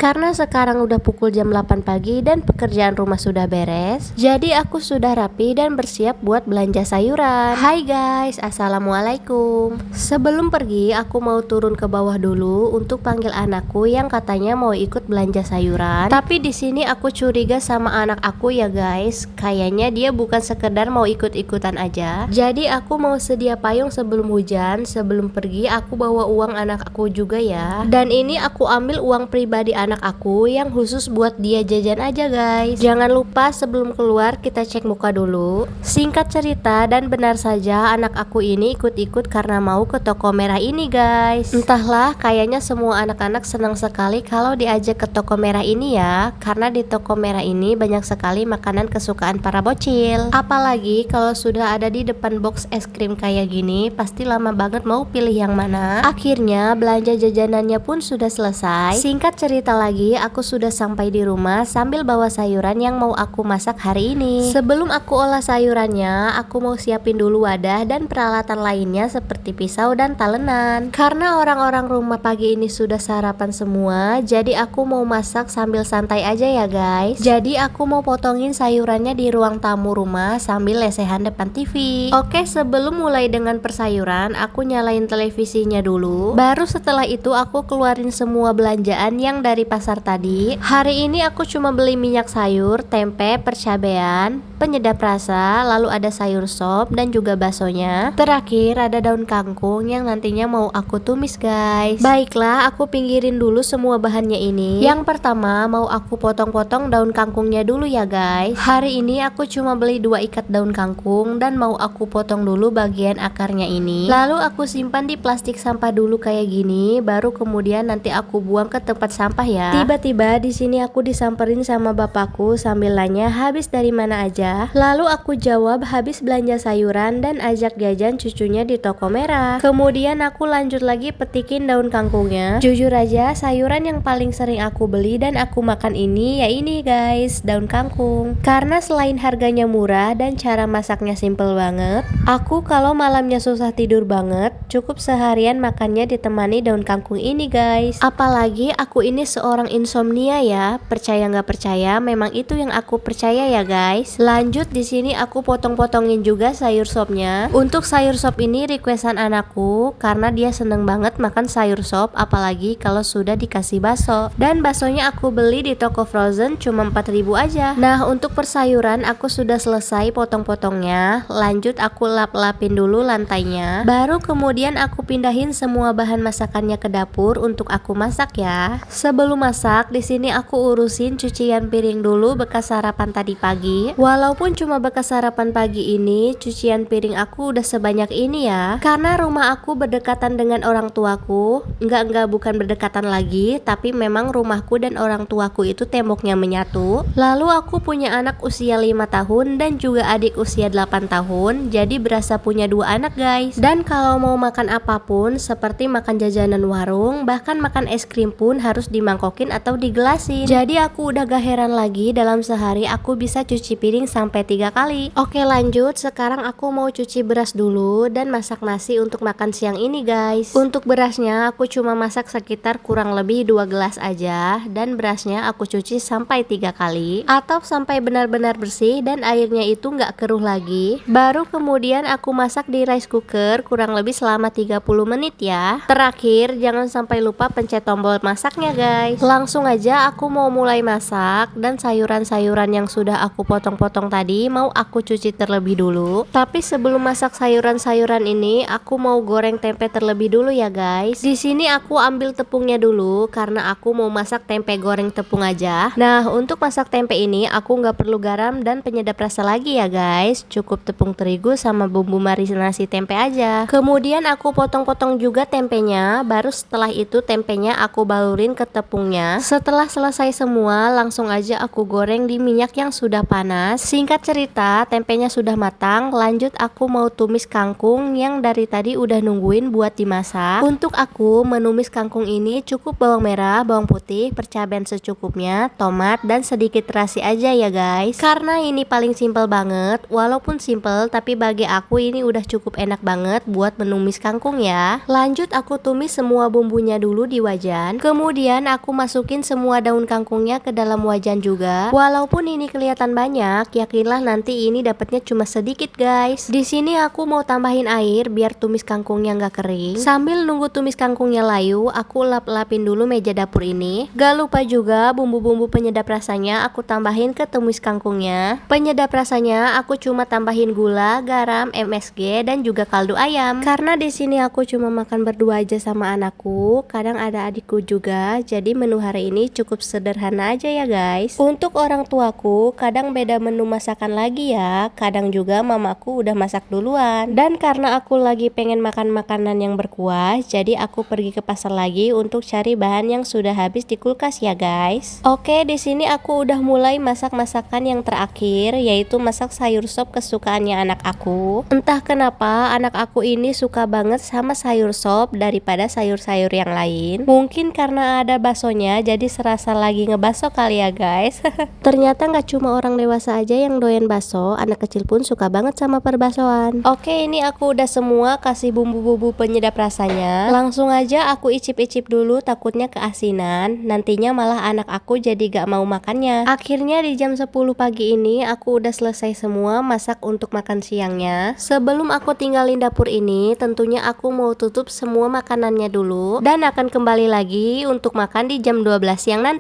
Karena sekarang udah pukul jam 8 pagi dan pekerjaan rumah sudah beres, jadi aku sudah rapi dan bersiap buat belanja sayuran. Hai guys, assalamualaikum. Sebelum pergi, aku mau turun ke bawah dulu untuk panggil anakku yang katanya mau ikut belanja sayuran. Tapi di sini aku curiga sama anak aku ya guys. Kayaknya dia bukan sekedar mau ikut-ikutan aja. Jadi aku mau sedia payung sebelum hujan. Sebelum pergi aku bawa uang anak aku juga ya. Dan ini aku ambil uang pribadi anak aku yang khusus buat dia jajan aja guys. Jangan lupa sebelum keluar kita cek muka dulu. Singkat cerita dan benar saja anak aku ini ikut-ikut karena mau ke toko merah ini guys. Entahlah, kayaknya semua anak-anak senang sekali kalau diajak ke toko merah ini ya. Karena di toko merah ini banyak sekali makanan kesukaan para bocil. Apalagi kalau sudah ada di depan box es krim kayak gini, pasti lama banget mau pilih yang mana. Akhirnya belanja jajanannya pun sudah selesai. Singkat cerita lagi, aku sudah sampai di rumah sambil bawa sayuran yang mau aku masak hari ini. Sebelum aku olah sayurannya, aku mau siapin dulu wadah dan peralatan lainnya seperti pisau dan talenan. Karena orang-orang rumah pagi ini sudah sarapan semua, jadi aku mau masak sambil santai aja ya guys. Jadi aku mau potongin sayurannya di ruang tamu rumah sambil lesehan depan TV. Oke, sebelum mulai dengan persayuran, aku nyalain televisinya dulu. Baru setelah itu aku keluarin semua belanjaan yang dari pasar tadi. Hari ini aku cuma beli minyak sayur, tempe, percabean, penyedap rasa, lalu ada sayur sop dan juga baksonya. Terakhir ada daun kangkung yang nantinya mau aku tumis guys. Baiklah, aku pinggirin dulu semua bahannya ini. Yang pertama mau aku potong-potong daun kangkungnya dulu ya guys. Hari ini aku cuma beli 2 ikat daun kangkung dan mau aku potong dulu bagian akarnya ini. Lalu aku simpan di plastik sampah dulu kayak gini, baru kemudian nanti aku buang ke tempat sampah ya. Tiba-tiba di sini aku disamperin sama bapakku sambil nanya habis dari mana aja. Lalu aku jawab habis belanja sayuran dan ajak jajan cucunya di toko merah. Kemudian aku lanjut lagi petikin daun kangkungnya. Jujur aja sayuran yang paling sering aku beli dan aku makan ini ya ini guys, daun kangkung. Karena selain harganya murah dan cara masaknya simple banget, aku kalau malamnya susah tidur banget, cukup seharian makannya ditemani daun kangkung ini guys. Apalagi aku ini seorang insomnia ya, percaya nggak percaya, memang itu yang aku percaya ya guys. Lanjut di sini aku potong-potongin juga sayur sopnya. Untuk sayur sop ini requestan anakku karena dia seneng banget makan sayur sop, apalagi kalau sudah dikasih bakso. Dan baksonya aku beli di toko frozen cuma 4.000 aja. Nah untuk persayuran aku sudah selesai potong-potongnya. Lanjut aku lap-lapin dulu lantainya. Baru kemudian aku pindahin semua bahan masakannya ke dapur untuk aku masak ya. Sebelum masak, di sini aku urusin cucian piring dulu bekas sarapan tadi pagi. Walaupun cuma bekas sarapan pagi ini, cucian piring aku udah sebanyak ini ya. Karena rumah aku berdekatan dengan orang tuaku. Enggak bukan berdekatan lagi, tapi memang rumahku dan orang tuaku itu temboknya menyatu. Lalu aku punya anak usia 5 tahun dan juga adik usia 8 tahun. Jadi berasa punya 2 anak guys. Dan kalau mau makan apapun, seperti makan jajanan warung, bahkan makan es krim pun harus dimangkokin atau digelasin. Jadi aku udah gak heran lagi dalam sehari aku bisa cuci piring sampai 3 kali. Oke lanjut, sekarang aku mau cuci beras dulu dan masak nasi untuk makan siang ini guys. Untuk berasnya aku cuma masak sekitar kurang lebih 2 gelas aja. Dan berasnya aku cuci sampai 3 kali atau sampai benar-benar bersih dan airnya itu gak keruh lagi. Baru kemudian aku masak di rice cooker kurang lebih selama 30 menit ya. Terakhir jangan sampai lupa pencet tombol masaknya guys. Langsung aja aku mau mulai masak dan sayuran-sayuran yang sudah aku potong-potong tadi mau aku cuci terlebih dulu. Tapi sebelum masak sayuran-sayuran ini aku mau goreng tempe terlebih dulu ya guys. Di sini aku ambil tepungnya dulu karena aku mau masak tempe goreng tepung aja. Nah untuk masak tempe ini aku nggak perlu garam dan penyedap rasa lagi ya guys. Cukup tepung terigu sama bumbu marinasi tempe aja. Kemudian aku potong-potong juga tempenya. Baru setelah itu tempenya aku balurin ke tepungnya. Setelah selesai semua langsung aja aku goreng di minyak yang sudah panas. Singkat cerita tempenya sudah matang. Lanjut aku mau tumis kangkung yang dari tadi udah nungguin buat dimasak. Untuk aku menumis kangkung ini cukup bawang merah, bawang putih, percabean secukupnya, tomat dan sedikit terasi aja ya guys. Karena ini paling simple banget. Walaupun simple tapi bagi aku ini udah cukup enak banget buat menumis kangkung ya. Lanjut aku tumis semua bumbunya dulu di wajan. Kemudian aku masukin semua daun kangkungnya ke dalam wajan juga. Walaupun ini kelihatan banyak, yakinlah nanti ini dapatnya cuma sedikit guys. Di sini aku mau tambahin air biar tumis kangkungnya nggak kering. Sambil nunggu tumis kangkungnya layu, aku lap-lapin dulu meja dapur ini. Gak lupa juga bumbu-bumbu penyedap rasanya aku tambahin ke tumis kangkungnya. Penyedap rasanya aku cuma tambahin gula, garam, MSG dan juga kaldu ayam. Karena di sini aku cuma makan berdua aja sama anakku, kadang ada adikku juga, jadi menu hari ini cukup sederhana aja ya guys. Untuk orang tuaku kadang beda menu masakan lagi ya, kadang juga mamaku udah masak duluan. Dan karena aku lagi pengen makan makanan yang berkuah, jadi aku pergi ke pasar lagi untuk cari bahan yang sudah habis di kulkas ya guys. Oke, di sini aku udah mulai masak masakan yang terakhir, yaitu masak sayur sop kesukaannya anak aku. Entah kenapa anak aku ini suka banget sama sayur sop daripada sayur-sayur yang lain. Mungkin karena ada baksonya jadi serasa lagi ngebaso kali ya guys. Ternyata nggak cuma orang dewasa aja yang doyan bakso, anak kecil pun suka banget sama perbasoan. Oke, ini aku udah semua kasih bumbu-bumbu penyedap rasanya. Langsung aja aku icip-icip dulu, takutnya keasinan, nantinya malah anak aku jadi gak mau makannya. Akhirnya di jam 10 pagi ini aku udah selesai semua masak untuk makan siangnya. Sebelum aku tinggalin dapur ini, tentunya aku mau tutup semua makanannya dulu dan akan kembali lagi untuk makan di jam 12 siang nanti.